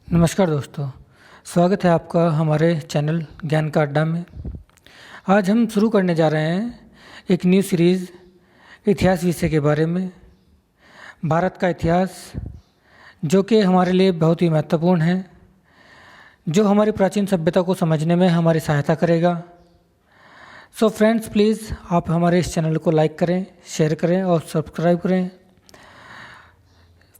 नमस्कार दोस्तों, स्वागत है आपका हमारे चैनल ज्ञान का अड्डा में। आज हम शुरू करने जा रहे हैं एक न्यू सीरीज़ इतिहास विषय के बारे में। भारत का इतिहास जो कि हमारे लिए बहुत ही महत्वपूर्ण है, जो हमारी प्राचीन सभ्यता को समझने में हमारी सहायता करेगा। सो फ्रेंड्स, प्लीज़ आप हमारे इस चैनल को लाइक करें, शेयर करें और सब्सक्राइब करें।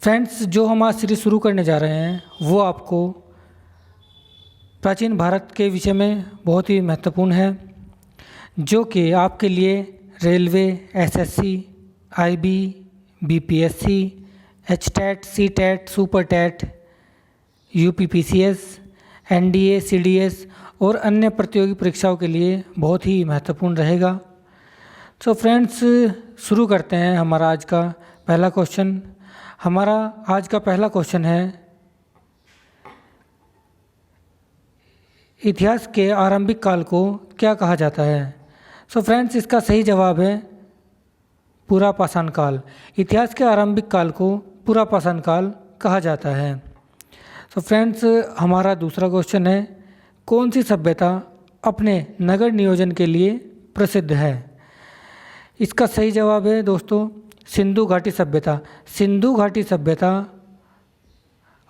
फ्रेंड्स, जो हम आज सीरीज शुरू करने जा रहे हैं वो आपको प्राचीन भारत के विषय में बहुत ही महत्वपूर्ण है, जो कि आपके लिए railway, SSC, IB, BPSC, HTET, CTET, Super TET, UPPCS, NDA, CDS और अन्य प्रतियोगी परीक्षाओं के लिए बहुत ही महत्वपूर्ण रहेगा। सो फ्रेंड्स, शुरू करते हैं हमारा आज का पहला क्वेश्चन। हमारा आज का पहला क्वेश्चन है, इतिहास के आरंभिक काल को क्या कहा जाता है? सो फ्रेंड्स, इसका सही जवाब है पुरापाषाण काल। इतिहास के आरंभिक काल को पुरापाषाण काल कहा जाता है। सो फ्रेंड्स, हमारा दूसरा क्वेश्चन है, कौन सी सभ्यता अपने नगर नियोजन के लिए प्रसिद्ध है? इसका सही जवाब है दोस्तों सिंधु घाटी सभ्यता। सिंधु घाटी सभ्यता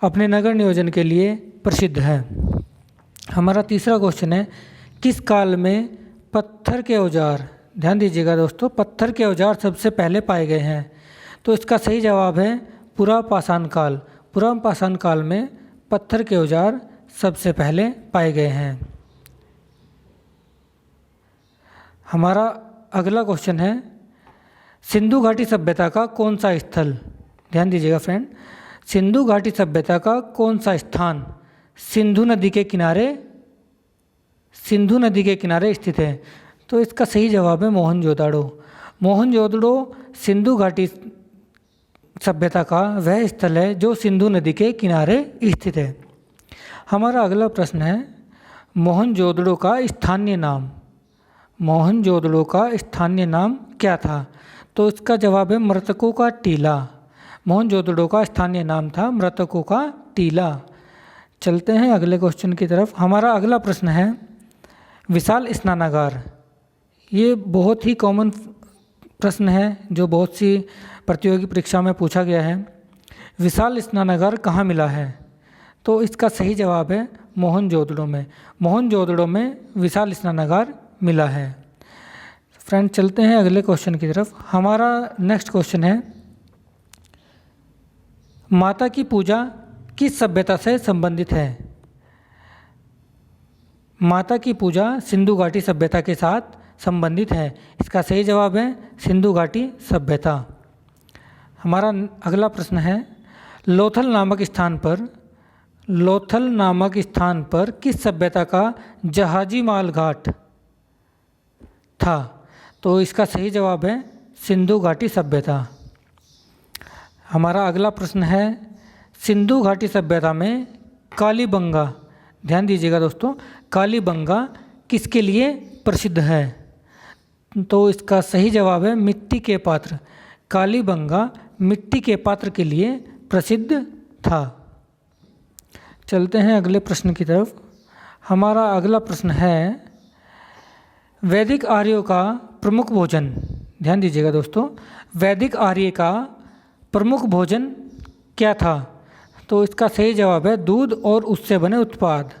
अपने नगर नियोजन के लिए प्रसिद्ध है। हमारा तीसरा क्वेश्चन है, किस काल में पत्थर के औजार, ध्यान दीजिएगा दोस्तों, पत्थर के औजार सबसे पहले पाए गए हैं? तो इसका सही जवाब है पुरापाषाण काल। पुरापाषाण काल में पत्थर के औजार सबसे पहले पाए गए हैं। हमारा अगला क्वेश्चन है, सिंधु घाटी सभ्यता का कौन सा स्थल, ध्यान दीजिएगा फ्रेंड, सिंधु घाटी सभ्यता का कौन सा स्थान सिंधु नदी के किनारे स्थित है? तो इसका सही जवाब है मोहनजोदड़ो। मोहनजोदड़ो सिंधु घाटी सभ्यता का वह स्थल है जो सिंधु नदी के किनारे स्थित है। हमारा अगला प्रश्न है, मोहनजोदड़ो का स्थानीय नाम, मोहनजोदड़ो का स्थानीय नाम क्या था? तो इसका जवाब है मृतकों का टीला। मोहनजोदड़ो का स्थानीय नाम था मृतकों का टीला। चलते हैं अगले क्वेश्चन की तरफ। हमारा अगला प्रश्न है, विशाल स्नानागार। ये बहुत ही कॉमन प्रश्न है जो बहुत सी प्रतियोगी परीक्षा में पूछा गया है। विशाल स्नानागार कहाँ मिला है? तो इसका सही जवाब है मोहनजोदड़ो में। मोहनजोदड़ो में विशाल स्नानागार मिला है। फ्रेंड, चलते हैं अगले क्वेश्चन की तरफ। हमारा नेक्स्ट क्वेश्चन है, माता की पूजा किस सभ्यता से संबंधित है? माता की पूजा सिंधु घाटी सभ्यता के साथ संबंधित है। इसका सही जवाब है सिंधु घाटी सभ्यता। हमारा अगला प्रश्न है, लोथल नामक स्थान पर किस सभ्यता का जहाजी माल घाट था? तो इसका सही जवाब है सिंधु घाटी सभ्यता। हमारा अगला प्रश्न है, सिंधु घाटी सभ्यता में कालीबंगा, ध्यान दीजिएगा दोस्तों, कालीबंगा किसके लिए प्रसिद्ध है? तो इसका सही जवाब है मिट्टी के पात्र। कालीबंगा मिट्टी के पात्र के लिए प्रसिद्ध था। चलते हैं अगले प्रश्न की तरफ। हमारा अगला प्रश्न है, वैदिक आर्यों का प्रमुख भोजन, ध्यान दीजिएगा दोस्तों, वैदिक आर्य का प्रमुख भोजन क्या था? तो इसका सही जवाब है दूध और उससे बने उत्पाद।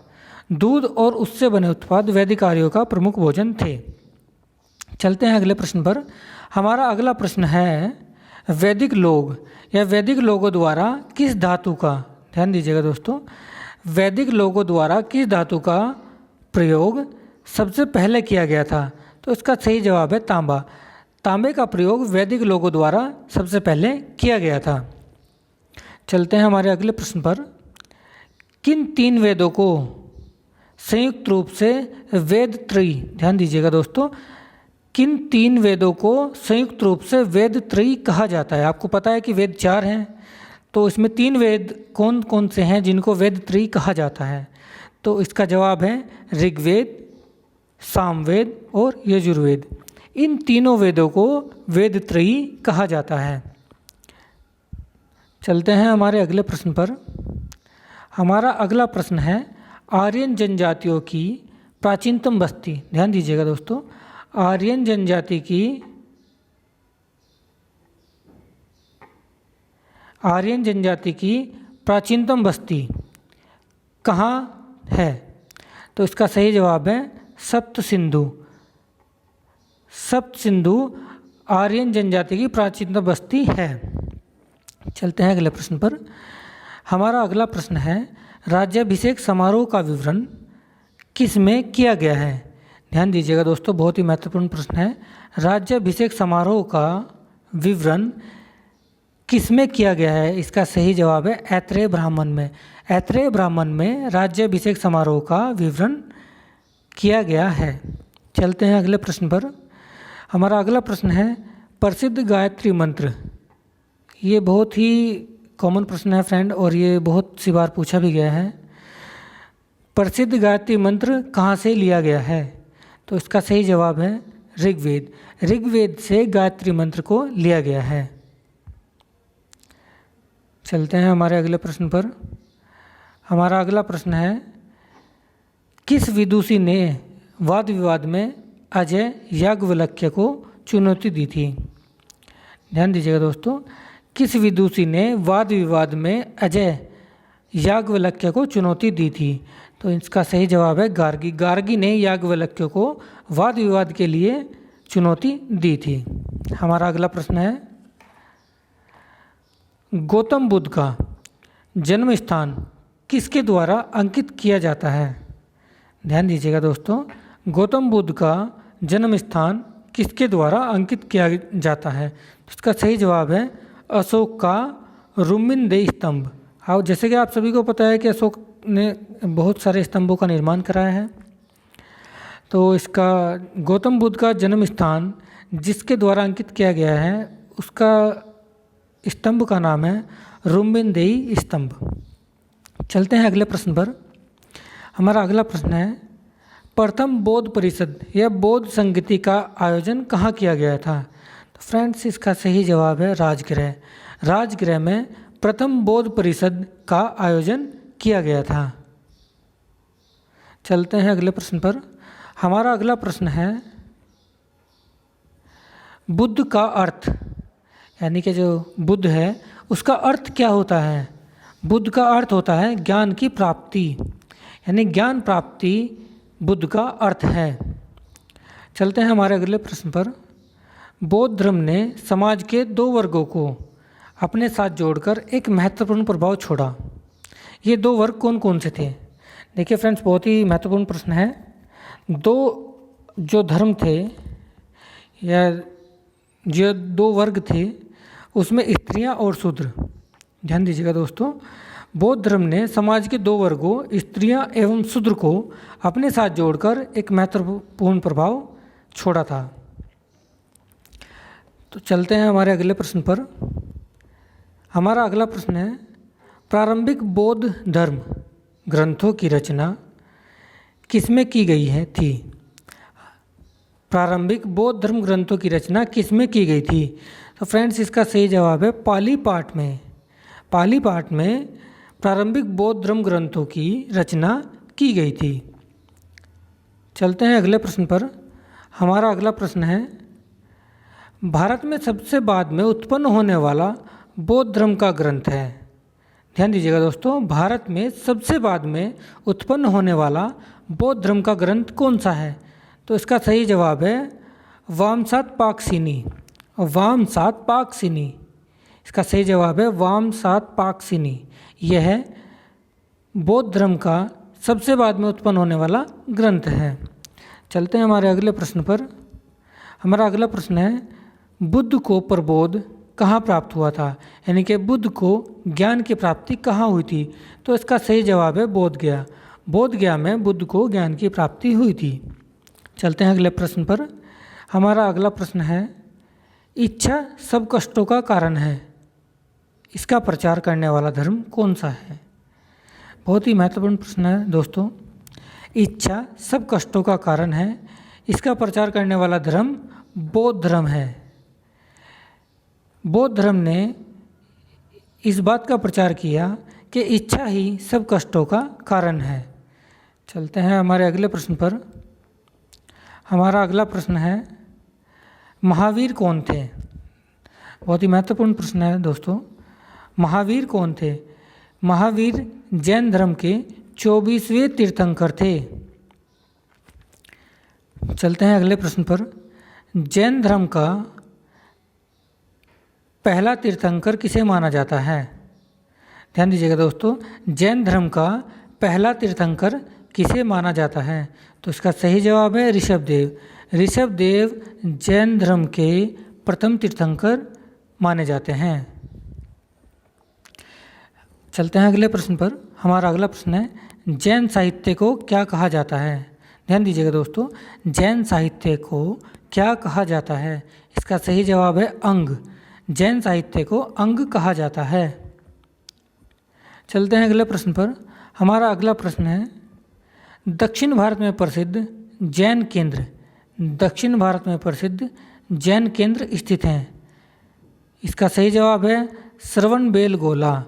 दूध और उससे बने उत्पाद वैदिक आर्यों का प्रमुख भोजन थे। चलते हैं अगले प्रश्न पर। हमारा अगला प्रश्न है, वैदिक लोग या वैदिक लोगों द्वारा किस धातु का, ध्यान दीजिएगा दोस्तों, वैदिक लोगों द्वारा किस धातु का प्रयोग सबसे पहले किया गया था? तो इसका सही जवाब है तांबा। तांबे का प्रयोग वैदिक लोगों द्वारा सबसे पहले किया गया था। चलते हैं हमारे अगले प्रश्न पर। किन तीन वेदों को संयुक्त रूप से वेद त्रयी, ध्यान दीजिएगा दोस्तों, किन तीन वेदों को संयुक्त रूप से वेद त्रयी कहा जाता है? आपको पता है कि वेद 4 हैं, तो इसमें 3 वेद कौन कौन से हैं जिनको वेद त्रयी कहा जाता है? तो इसका जवाब है ऋग्वेद, सामवेद और यजुर्वेद। इन तीनों वेदों को वेद त्रयी कहा जाता है। चलते हैं हमारे अगले प्रश्न पर। हमारा अगला प्रश्न है आर्यन जनजातियों की प्राचीनतम बस्ती। ध्यान दीजिएगा दोस्तों, आर्यन जनजाति की प्राचीनतम बस्ती कहाँ है? तो इसका सही जवाब है सप्त सिंधु। सप्त सिंधु आर्यन जनजाति की प्राचीनतम बस्ती है। चलते हैं अगले प्रश्न पर। हमारा अगला प्रश्न है राज्याभिषेक समारोह का विवरण किस में किया गया है? ध्यान दीजिएगा दोस्तों, बहुत ही महत्वपूर्ण प्रश्न है। राज्याभिषेक समारोह का विवरण किस में किया गया है? इसका सही जवाब है ऐत्रेय ब्राह्मण में। ऐत्रेय ब्राह्मण में राज्याभिषेक समारोह का विवरण किया गया है। चलते हैं अगले प्रश्न पर। हमारा अगला प्रश्न है प्रसिद्ध गायत्री मंत्र। ये बहुत ही कॉमन प्रश्न है फ्रेंड, और ये बहुत सी बार पूछा भी गया है। प्रसिद्ध गायत्री मंत्र कहाँ से लिया गया है? तो इसका सही जवाब है ऋग्वेद। ऋग्वेद से गायत्री मंत्र को लिया गया है। चलते हैं हमारे अगले प्रश्न पर। हमारा अगला प्रश्न है किस विदुषी ने वाद विवाद में अजय याज्ञवल्क्य को चुनौती दी थी? ध्यान दीजिएगा दोस्तों, किस विदुषी ने वाद विवाद में अजय याज्ञवल्क्य को चुनौती दी थी? तो इसका सही जवाब है गार्गी। गार्गी ने याज्ञवल्क्य को वाद विवाद के लिए चुनौती दी थी। हमारा अगला प्रश्न है गौतम बुद्ध का जन्म स्थान किसके द्वारा अंकित किया जाता है? ध्यान दीजिएगा दोस्तों, गौतम बुद्ध का जन्म स्थान किसके द्वारा अंकित किया जाता है? इसका सही जवाब है अशोक का रुमिनदेई स्तंभ। हाँ, जैसे कि आप सभी को पता है कि अशोक ने बहुत सारे स्तंभों का निर्माण कराया है, तो इसका गौतम बुद्ध का जन्म स्थान जिसके द्वारा अंकित किया गया है उसका स्तंभ का नाम है रुमिनदेई स्तंभ। चलते हैं अगले प्रश्न पर। हमारा अगला प्रश्न है प्रथम बौद्ध परिषद या बौद्ध संगति का आयोजन कहाँ किया गया था? तो फ्रेंड्स, इसका सही जवाब है राजगृह। राजगृह में प्रथम बौद्ध परिषद का आयोजन किया गया था। चलते हैं अगले प्रश्न पर। हमारा अगला प्रश्न है बुद्ध का अर्थ, यानी कि जो बुद्ध है उसका अर्थ क्या होता है? बुद्ध का अर्थ होता है ज्ञान की प्राप्ति, यानी ज्ञान प्राप्ति बुद्ध का अर्थ है। चलते हैं हमारे अगले प्रश्न पर। बौद्ध धर्म ने समाज के दो वर्गों को अपने साथ जोड़कर एक महत्वपूर्ण प्रभाव छोड़ा। ये दो वर्ग कौन कौन से थे? देखिए फ्रेंड्स, बहुत ही महत्वपूर्ण प्रश्न है। दो जो धर्म थे या जो दो वर्ग थे उसमें स्त्रियां और शूद्र। ध्यान दीजिएगा दोस्तों, बौद्ध धर्म ने समाज के दो वर्गों स्त्रियां एवं शूद्र को अपने साथ जोड़कर एक महत्वपूर्ण प्रभाव छोड़ा था। तो चलते हैं हमारे अगले प्रश्न पर। हमारा अगला प्रश्न है प्रारंभिक बौद्ध धर्म ग्रंथों की रचना किसमें की गई थी? प्रारंभिक बौद्ध धर्म ग्रंथों की रचना किसमें की गई थी? तो फ्रेंड्स, इसका सही जवाब है पाली पाठ में। पाली पाठ में प्रारंभिक बौद्ध धर्म ग्रंथों की रचना की गई थी। चलते हैं अगले प्रश्न पर। हमारा अगला प्रश्न है भारत में सबसे बाद में उत्पन्न होने वाला बौद्ध धर्म का ग्रंथ है। ध्यान दीजिएगा दोस्तों, भारत में सबसे बाद में उत्पन्न होने वाला बौद्ध धर्म का ग्रंथ कौन सा है? तो इसका सही जवाब है वामसात पाकसिनी। वामसात पाकसिनी, इसका सही जवाब है वामसात पाकसिनी। यह बौद्ध धर्म का सबसे बाद में उत्पन्न होने वाला ग्रंथ है। चलते हैं हमारे अगले प्रश्न पर। हमारा अगला प्रश्न है बुद्ध को प्रबोध कहाँ प्राप्त हुआ था? यानी कि बुद्ध को ज्ञान की प्राप्ति कहाँ हुई थी? तो इसका सही जवाब है बोध गया। बोध गया में बुद्ध को ज्ञान की प्राप्ति हुई थी। चलते हैं अगले प्रश्न पर। हमारा अगला प्रश्न है इच्छा सब कष्टों का कारण है, इसका प्रचार करने वाला धर्म कौन सा है? बहुत ही महत्वपूर्ण प्रश्न है दोस्तों। इच्छा सब कष्टों का कारण है, इसका प्रचार करने वाला धर्म बौद्ध धर्म है। बौद्ध धर्म ने इस बात का प्रचार किया कि इच्छा ही सब कष्टों का कारण है। चलते हैं हमारे अगले प्रश्न पर। हमारा अगला प्रश्न है, महावीर कौन थे? बहुत ही महत्वपूर्ण प्रश्न है दोस्तों। महावीर कौन थे? महावीर जैन धर्म के 24वें तीर्थंकर थे। चलते हैं अगले प्रश्न पर। जैन धर्म का पहला तीर्थंकर किसे माना जाता है? ध्यान दीजिएगा दोस्तों, जैन धर्म का पहला तीर्थंकर किसे माना जाता है? तो इसका सही जवाब है ऋषभदेव। ऋषभदेव जैन धर्म के प्रथम तीर्थंकर माने जाते हैं। चलते हैं अगले प्रश्न पर। हमारा अगला प्रश्न है, जैन साहित्य को क्या कहा जाता है? ध्यान दीजिएगा दोस्तों, जैन साहित्य को क्या कहा जाता है? इसका सही जवाब है अंग। जैन साहित्य को अंग कहा जाता है। चलते हैं अगले प्रश्न पर। हमारा अगला प्रश्न है, दक्षिण भारत में प्रसिद्ध जैन केंद्र, दक्षिण भारत में प्रसिद्ध जैन केंद्र स्थित हैं। इसका सही जवाब है श्रवणबेलगोला।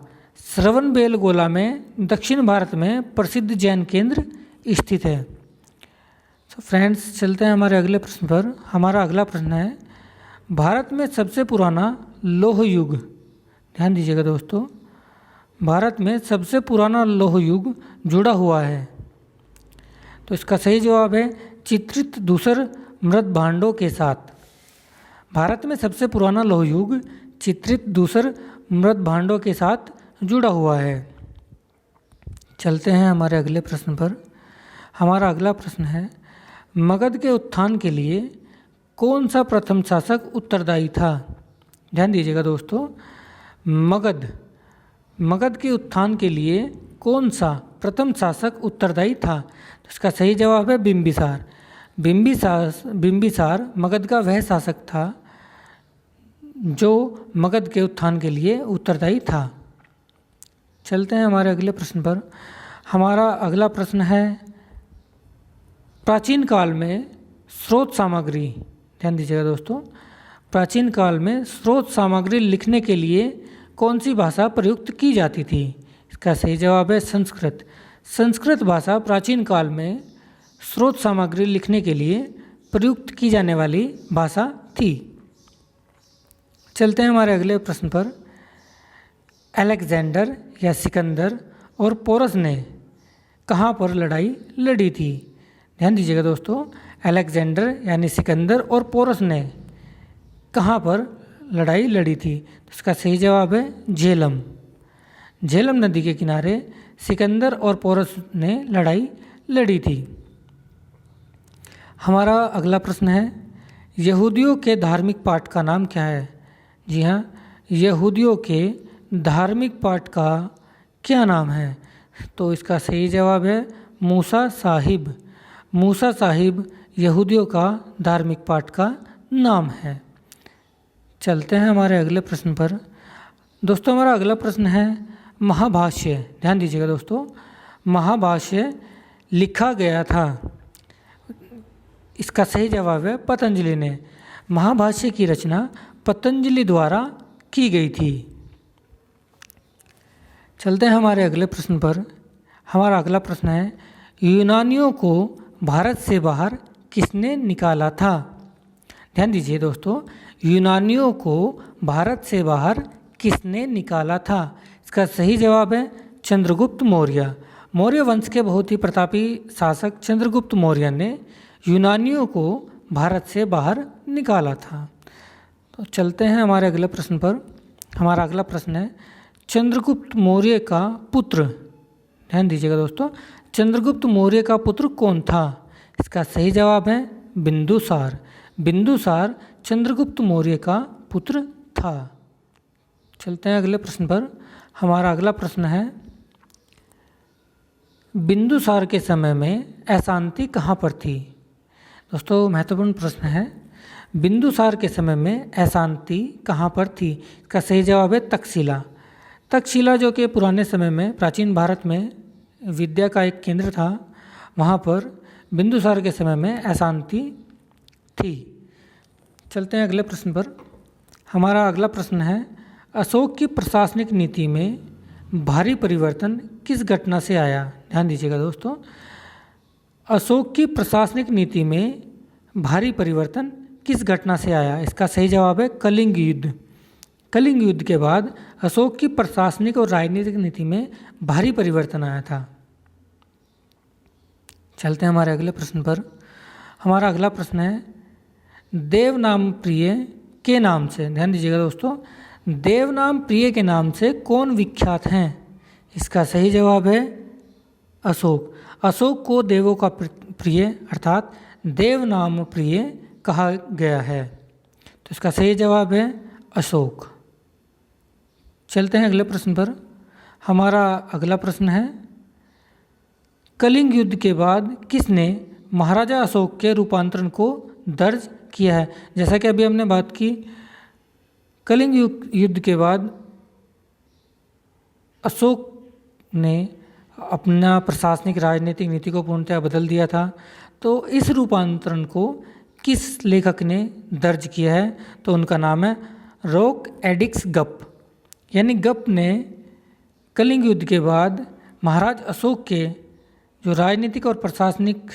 श्रवणबेलगोला में दक्षिण भारत में प्रसिद्ध जैन केंद्र स्थित है। तो फ्रेंड्स, चलते हैं हमारे अगले प्रश्न पर। हमारा अगला प्रश्न है, भारत में सबसे पुराना लौह युग, ध्यान दीजिएगा दोस्तों, भारत में सबसे पुराना लौह युग जुड़ा हुआ है। तो इसका सही जवाब है चित्रित धूसर मृत भांडों के साथ। भारत में सबसे पुराना लौह युग चित्रित धूसर मृत भांडों के साथ जुड़ा हुआ है। चलते हैं हमारे अगले प्रश्न पर। हमारा अगला प्रश्न है, मगध के उत्थान के लिए कौन सा प्रथम शासक उत्तरदायी था? ध्यान दीजिएगा दोस्तों, मगध के उत्थान के लिए कौन सा प्रथम शासक उत्तरदायी था? तो इसका सही जवाब है बिंबिसार। बिंबिसार मगध का वह शासक था जो मगध के उत्थान के लिए उत्तरदायी था। चलते हैं हमारे अगले प्रश्न पर। हमारा अगला प्रश्न है, प्राचीन काल में स्रोत सामग्री, ध्यान दीजिएगा दोस्तों, प्राचीन काल में स्रोत सामग्री लिखने के लिए कौन सी भाषा प्रयुक्त की जाती थी? इसका सही जवाब है संस्कृत। संस्कृत भाषा प्राचीन काल में स्रोत सामग्री लिखने के लिए प्रयुक्त की जाने वाली भाषा थी। चलते हैं हमारे अगले प्रश्न पर। अलेक्जेंडर या सिकंदर और पोरस ने कहाँ पर लड़ाई लड़ी थी? ध्यान दीजिएगा दोस्तों, अलेक्जेंडर यानी सिकंदर और पोरस ने कहाँ पर लड़ाई लड़ी थी? इसका सही जवाब है झेलम। झेलम नदी के किनारे सिकंदर और पोरस ने लड़ाई लड़ी थी। हमारा अगला प्रश्न है, यहूदियों के धार्मिक पाठ का नाम क्या है? जी हाँ, यहूदियों के धार्मिक पाठ का क्या नाम है? तो इसका सही जवाब है मूसा साहिब। मूसा साहिब यहूदियों का धार्मिक पाठ का नाम है। चलते हैं हमारे अगले प्रश्न पर। दोस्तों, हमारा अगला प्रश्न है महाभाष्य। ध्यान दीजिएगा दोस्तों, महाभाष्य लिखा गया था। इसका सही जवाब है पतंजलि ने। महाभाष्य की रचना पतंजलि द्वारा की गई थी। चलते हैं हमारे अगले प्रश्न पर। हमारा अगला प्रश्न है, यूनानियों को भारत से बाहर किसने निकाला था? ध्यान दीजिए दोस्तों, यूनानियों को भारत से बाहर किसने निकाला था? इसका सही जवाब है चंद्रगुप्त मौर्य। मौर्य वंश के बहुत ही प्रतापी शासक चंद्रगुप्त मौर्य ने यूनानियों को भारत से बाहर निकाला था। तो चलते हैं हमारे अगले प्रश्न पर। हमारा अगला प्रश्न है, चंद्रगुप्त मौर्य का पुत्र, ध्यान दीजिएगा दोस्तों, चंद्रगुप्त मौर्य का पुत्र कौन था? इसका सही जवाब है बिंदुसार। बिंदुसार चंद्रगुप्त मौर्य का पुत्र था। चलते हैं अगले प्रश्न पर। हमारा अगला प्रश्न है, बिंदुसार के समय में अशांति कहाँ पर थी? दोस्तों, महत्वपूर्ण प्रश्न है। बिंदुसार के समय में अशांति कहाँ पर थी? इसका सही जवाब है तक्षशिला। तक्षशिला जो कि पुराने समय में प्राचीन भारत में विद्या का एक केंद्र था, वहाँ पर बिंदुसार के समय में अशांति थी। चलते हैं अगले प्रश्न पर। हमारा अगला प्रश्न है, अशोक की प्रशासनिक नीति में भारी परिवर्तन किस घटना से आया? ध्यान दीजिएगा दोस्तों, अशोक की प्रशासनिक नीति में भारी परिवर्तन किस घटना से आया? इसका सही जवाब है कलिंग युद्ध। कलिंग युद्ध के बाद अशोक की प्रशासनिक और राजनीतिक नीति में भारी परिवर्तन आया था। चलते हैं हमारे अगले प्रश्न पर। हमारा अगला प्रश्न है देवनाम प्रिय के नाम से, ध्यान दीजिएगा दोस्तों, देवनाम प्रिय के नाम से कौन विख्यात हैं? इसका सही जवाब है अशोक। अशोक को देवों का प्रिय अर्थात देवनाम प्रिय कहा गया है, तो इसका सही जवाब है अशोक। चलते हैं अगले प्रश्न पर। हमारा अगला प्रश्न है कलिंग युद्ध के बाद किसने महाराजा अशोक के रूपांतरण को दर्ज किया है? जैसा कि अभी हमने बात की, कलिंग युद्ध के बाद अशोक ने अपना प्रशासनिक राजनीतिक नीति को पूर्णतः बदल दिया था। तो इस रूपांतरण को किस लेखक ने दर्ज किया है? तो उनका नाम है रोक एडिक्स गप। यानी गप ने कलिंग युद्ध के बाद महाराज अशोक के जो राजनीतिक और प्रशासनिक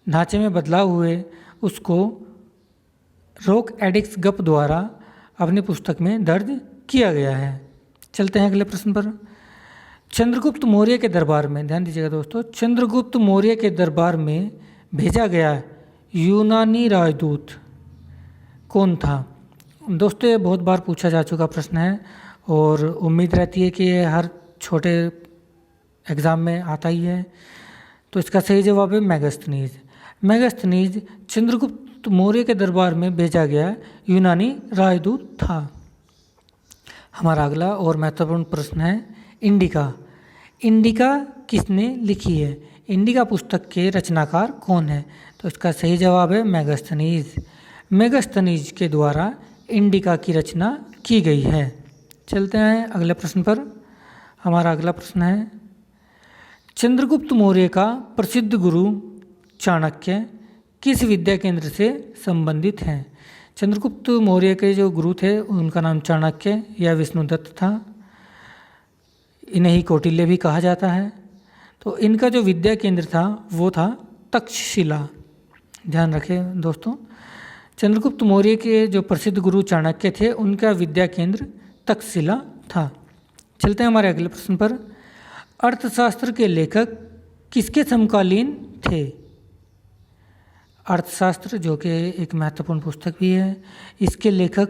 ढांचे में बदलाव हुए उसको रोक एडिक्स गप द्वारा अपनी पुस्तक में दर्ज किया गया है। चलते हैं अगले प्रश्न पर। चंद्रगुप्त मौर्य के दरबार में, ध्यान दीजिएगा दोस्तों, चंद्रगुप्त मौर्य के दरबार में भेजा गया यूनानी राजदूत कौन था? दोस्तों ये बहुत बार पूछा जा चुका प्रश्न है और उम्मीद रहती है कि ये हर छोटे एग्ज़ाम में आता ही है। तो इसका सही जवाब है मेगास्थनीज। मेगास्थनीज चंद्रगुप्त मौर्य के दरबार में भेजा गया यूनानी राजदूत था। हमारा अगला और महत्वपूर्ण प्रश्न है इंडिका। इंडिका किसने लिखी है? इंडिका पुस्तक के रचनाकार कौन है? तो इसका सही जवाब है मेगास्थनीज। मेगास्थनीज के द्वारा इंडिका की रचना की गई है। चलते हैं अगले प्रश्न पर। हमारा अगला प्रश्न है चंद्रगुप्त मौर्य का प्रसिद्ध गुरु चाणक्य किस विद्या केंद्र से संबंधित हैं? चंद्रगुप्त मौर्य के जो गुरु थे उनका नाम चाणक्य या विष्णुदत्त था। इन्हें ही कौटिल्य भी कहा जाता है। तो इनका जो विद्या केंद्र था वो था तक्षशिला। ध्यान रखें दोस्तों, चंद्रगुप्त मौर्य के जो प्रसिद्ध गुरु चाणक्य थे उनका विद्या केंद्र तक्षशिला था। चलते हैं हमारे अगले प्रश्न पर। अर्थशास्त्र के लेखक किसके समकालीन थे? अर्थशास्त्र जो कि एक महत्वपूर्ण पुस्तक भी है, इसके लेखक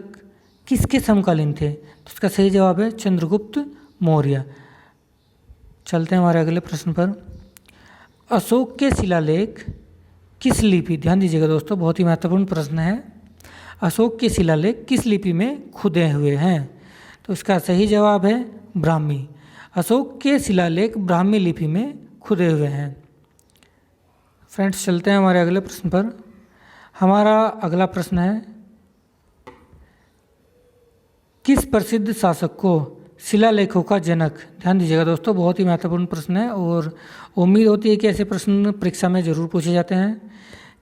किसके समकालीन थे? तो इसका सही जवाब है चंद्रगुप्त मौर्य। चलते हैं हमारे अगले प्रश्न पर। अशोक के शिलालेख किस लिपि, ध्यान दीजिएगा दोस्तों, बहुत ही महत्वपूर्ण प्रश्न है। अशोक के शिलालेख किस लिपि में खुदे हुए हैं? तो इसका सही जवाब है ब्राह्मी। अशोक के शिलालेख ब्राह्मी लिपि में खुदे हुए हैं। फ्रेंड्स चलते हैं हमारे अगले प्रश्न पर। हमारा अगला प्रश्न है किस प्रसिद्ध शासक को शिलालेखों का जनक? ध्यान दीजिएगा दोस्तों, बहुत ही महत्वपूर्ण प्रश्न है और उम्मीद होती है कि ऐसे प्रश्न परीक्षा में जरूर पूछे जाते हैं।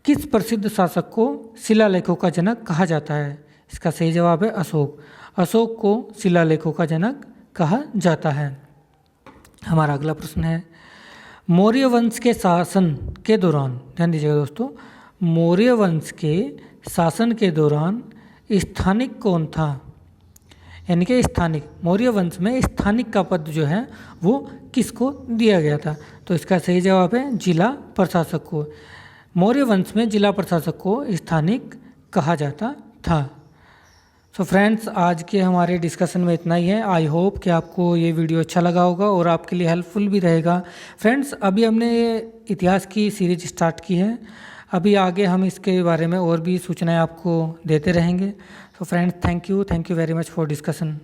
किस प्रसिद्ध शासक को शिलालेखों का जनक कहा जाता है? इसका सही जवाब है अशोक। अशोक को शिलालेखों का जनक कहा जाता है। हमारा अगला प्रश्न है मौर्य वंश के शासन के दौरान, ध्यान दीजिएगा दोस्तों, मौर्य वंश के शासन के दौरान स्थानिक कौन था? यानी कि स्थानिक, मौर्य वंश में स्थानिक का पद जो है वो किसको दिया गया था? तो इसका सही जवाब है जिला प्रशासक को। मौर्य वंश में जिला प्रशासक को स्थानिक कहा जाता था। सो फ्रेंड्स आज के हमारे डिस्कशन में इतना ही है। आई होप कि आपको ये वीडियो अच्छा लगा होगा और आपके लिए हेल्पफुल भी रहेगा। फ्रेंड्स अभी हमने ये इतिहास की सीरीज स्टार्ट की है, अभी आगे हम इसके बारे में और भी सूचनाएं आपको देते रहेंगे। So friends thank you very much for discussion.